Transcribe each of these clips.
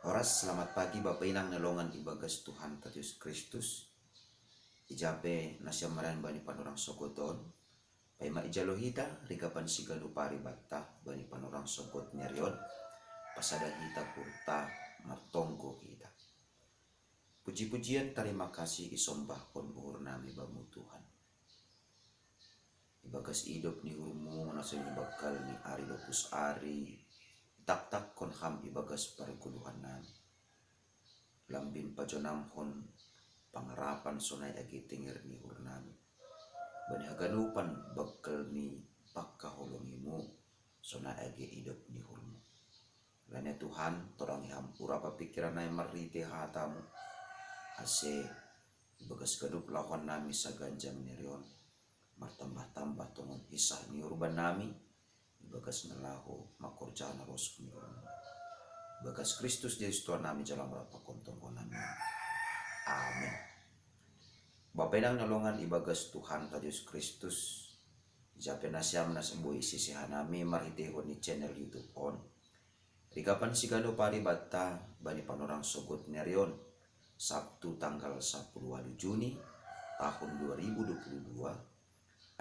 Horas, selamat pagi Bapak Inang nelongan ibagas Tuhan Yesus Kristus. Ijabe nasya maran bani panorang sogoton. Paima ijalohita rigapan sigalu pari batta bani panorang sogot nyarion. Pasada hita purta martonggo kita. Puji-pujian terima kasih isombah kon buhur nami bamu Tuhan. Ibagas hidup ni hurmu nasa bakal ni ari lopus ari. Tak kon ham ibagas parikuluhan nami. Lambin pajonamhon pangarapan sonay agi tingir ni hurnami. Bani hagalupan bakal ni pagkaholongimu sonay agi hidup ni hurmu. Lanya Tuhan torang hampura papikiran na marite hatamu. Ase ibagas gadup lawan nami sa ganjang nirion. Martambah-tambah tongon isah ni urban nami. Ibagas nalaho makorja na ros ni hurmu. Bagas Kristus Yesus Tuhan nami jalan berapa kontongonan. Amin. Bapak nang nolongan ibagas Tuhan Yesus Kristus. Jape nasyam na sembuh sisihan nami marhitehon ni channel YouTube on. Rikapan sigalo pari batta bani panorang sogot nerion. Sabtu tanggal 10 Juni tahun 2022.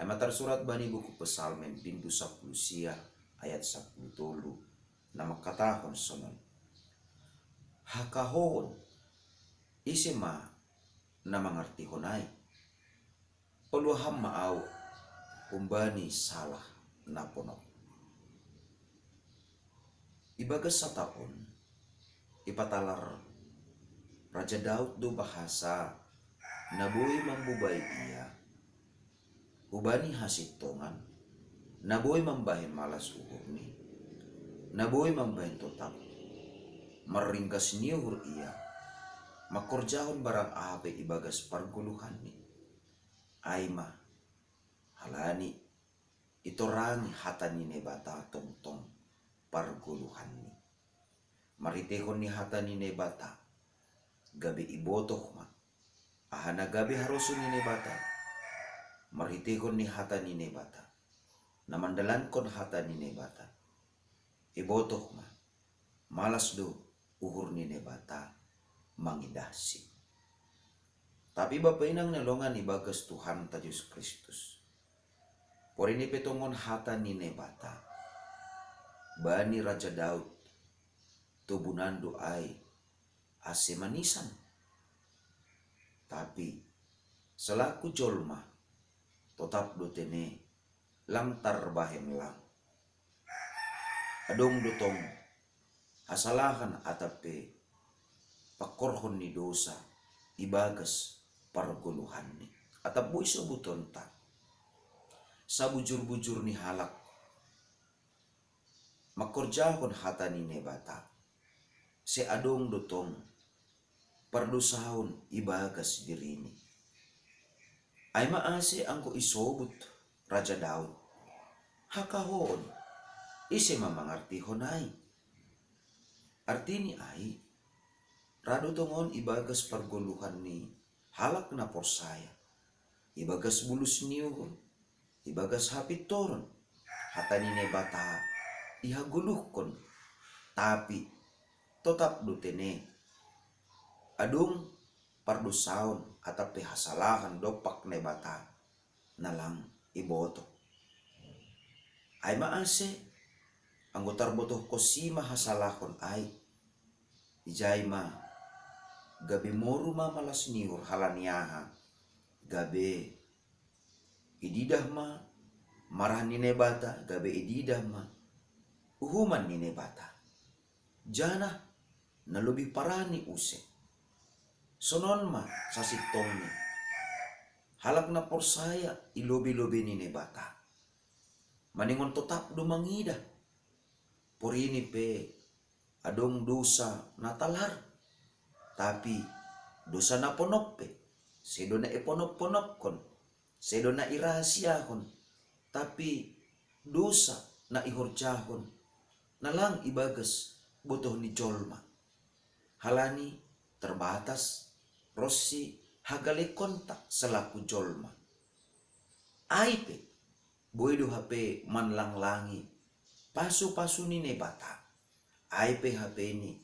Ay matar surat bani buku Pesalmen bindu 10 sia ayat 10 tolu. Nama katahon sonon. Hakahon isima na mangarti honay uluham maaw umbani salah na puno. Ibagas sa taon ipatalar Raja Daud do bahasa nabuhi mambubay iya ubani hasitongan nabuhi mambahin malas uhurni nabuhi mambahin totak meringkas niuhur iya makorjahon barang ape ibagas parguluhan ni aima halani itorangi hatani nebata tongtong parguluhan ni maritehon ni hatani nebata gabi ibotoh ma ahana gabi harusun ni nebata maritehon ni hatani nebata namandalan kon hatani nebata ibotoh ma malas do uhur ni nebata mangidasi. Tapi Bapak inang nelongan ibagas Tuhan Yesus Kristus. Por ini petongon hata ni nebata. Bani Raja Daud. Tubunan doai ase manisan. Tapi selaku jolma tetap dotene lantar bahem lang. Adong dotong asalahan atape pakorhon ni dosa ibagas parguluhan ni atap buy subuton ta sa bujur-bujur ni halak makorjahon hata ni nebata se adong dotong pardosahon ibagas dirini ay maase angko isobut Raja Daud hakahon ise mamangarti honay. Artini ay rado tongon ibagas parguluhan ni halak na porsaya. Ibagas bulus niyo, ibagas hapit toron. Hatani ne bata ihaguluhkon. Tapi tetap dutene adung pardusaon atape hasalahan dopak ne bata nalang iboto. Ay maase anggotar botoh kosima hasalahon ay ijaima gabi moru mamalas niur halaniaha gabe ididah ma marah ni nebata gabe ididah ma uhuman ni nebata jana na lebih parani use sonon ma sasitong ni halak na porsaya ilobi-lobi ni nebata maningon tetap dumangidah por ini pe adong dosa natalar tapi dosa na ponok pe sedo na iponok-ponok kon sedo na irahasiahon tapi dosa na ihorjahon nalang ibagas butuh ni jolma halani terbatas rossi hagale kontak selaku jolma aipe boydo hape manlang langi pasu-pasu ni nebata ai PHP ni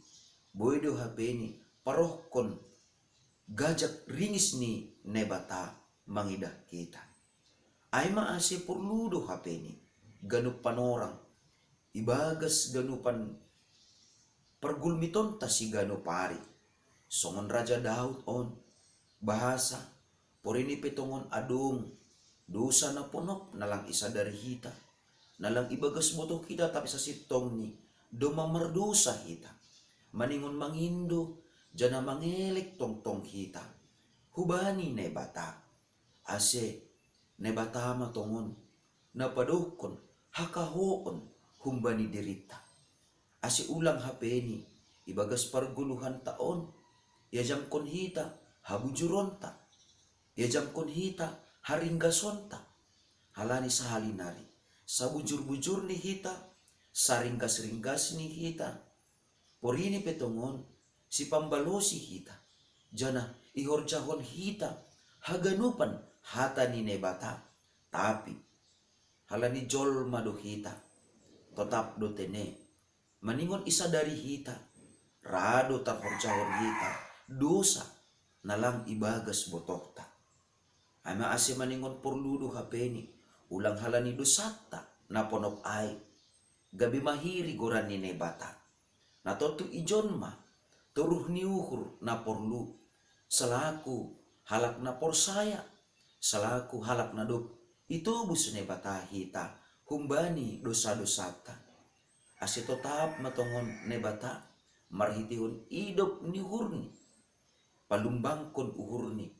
boydo hapeni parohkon gajak ringis ni nebata mangidah kita. Ay maasi purludo hapeni ganup panorang ibagas ganupan pergulmiton ta si ganupari songon Raja Daud on bahasa porini petongon adung dosa na ponok nalang isa dari hita nalang ibagas boto kita tapi sa sitong ni do mamerdosa hita maningon mangindo jana mangelek tong hita hubani nebata ase nebata matongon napadokon hakahoon humbani dirita ase ulang hapeni ibagas parguluhan taon yajam kon hita habujuronta yajam kon hita haringgasonta halani sahalinari sabujur-bujur ni hita saringgas-ringgas ni hita porini petongon si pambalosi hita jana ihorjahon hita haganupan hata ni nebata tapi halani jol mado hita tetap do tene maningon isa dari hita rado tarhorjahon hita dosa nalang ibagas botokta ama ase maningon porludo hapeni ulang halani dosata na ponok ay gabi mahiri goran ni nebata na totu ijon ma turuh ni uhur na porlu selaku halak na porsaya selaku halak na dop itu bus nebata hita humbani dosa-dosata ase tetap matongon nebata marhitihun idop ni hurni palumbangkon uhurni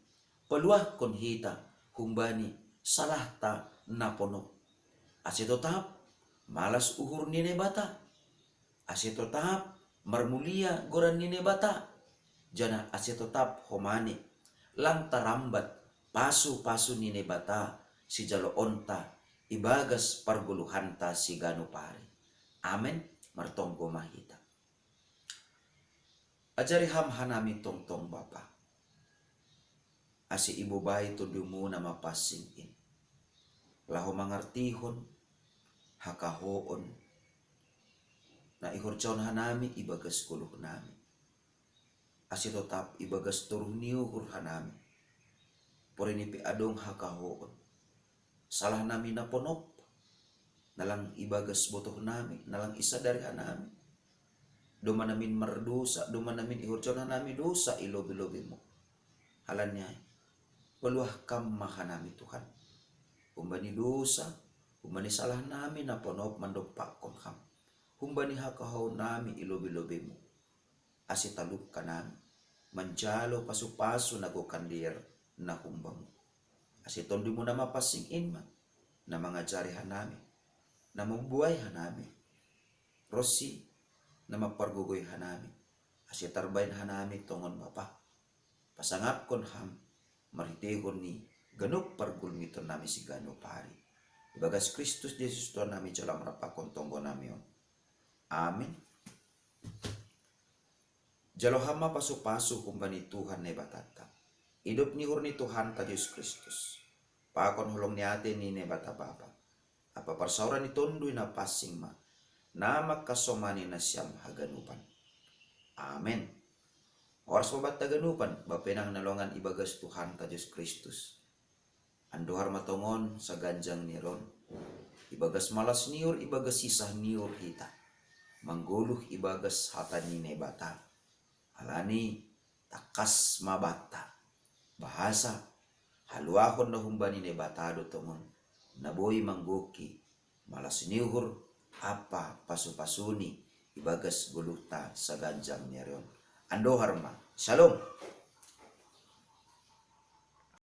paluahkon hita humbani salahta napono ase tetap malas uhur ni nebata ase tetap marmulia goran ni nebata jana ase tetap homani lantarambat pasu-pasu ni nebata si jalo onta ibagas parguluhanta si ganupari amen martonggo mahita ajari ham hanami tong bapa ase ibu bayi tundumu nama pasing in laho mangartihon hakahoon na ihorjaon hanami ibagas kuluh nami ase tetap ibagas turuh niuhur hanami porini pi adong hakahoon salah nami na ponop nalang ibagas botoh nami nalang isa dari hanami doma namin merdosa doma namin ihorjaon hanami dosa ilobi-lobi mo halannya peluah kam mahanami Tuhan humbani dosa humbani salah nami na ponop mandopak kon ham humbani hakahaw nami ilobi-lobi mo ase talup ka nami manjalo pasu-pasu nagokandir na humbang ase tondi mo na mapasing in ma na mangajari hanami na mabuhay hanami rosi na mapargugoy hanami ase tarbayin hanami tongon bapa pasangap kon ham maritehon ni ganup pargulmiton nami si ganupari ibagas Kristus Jesus Tuhan nami jalang rapakon tonggo nami on amin jalo hama pasu-pasu kumbani Tuhan nebatata hidup ni hurni Tuhan ta Yesus Kristus pakon hulong ni ate ni nebata bapa apa parsauran ni tondoy na pasing ma nama kasomani na siyam haganupan amen oras babat taganupan bapenang nalongan ibagas Tuhan ta Yesus Kristus anduhar matongon sa ganjang niron ibagas malas niur ibagas sisah niur hita mangguluh ibagas hata ni nebata alani takas mabata bahasa haluahon na humbani nebata do tongon naboy manggoki malas niuhur apa pasu-pasuni ibagas guluta sa ganjang niron andohar ma shalom.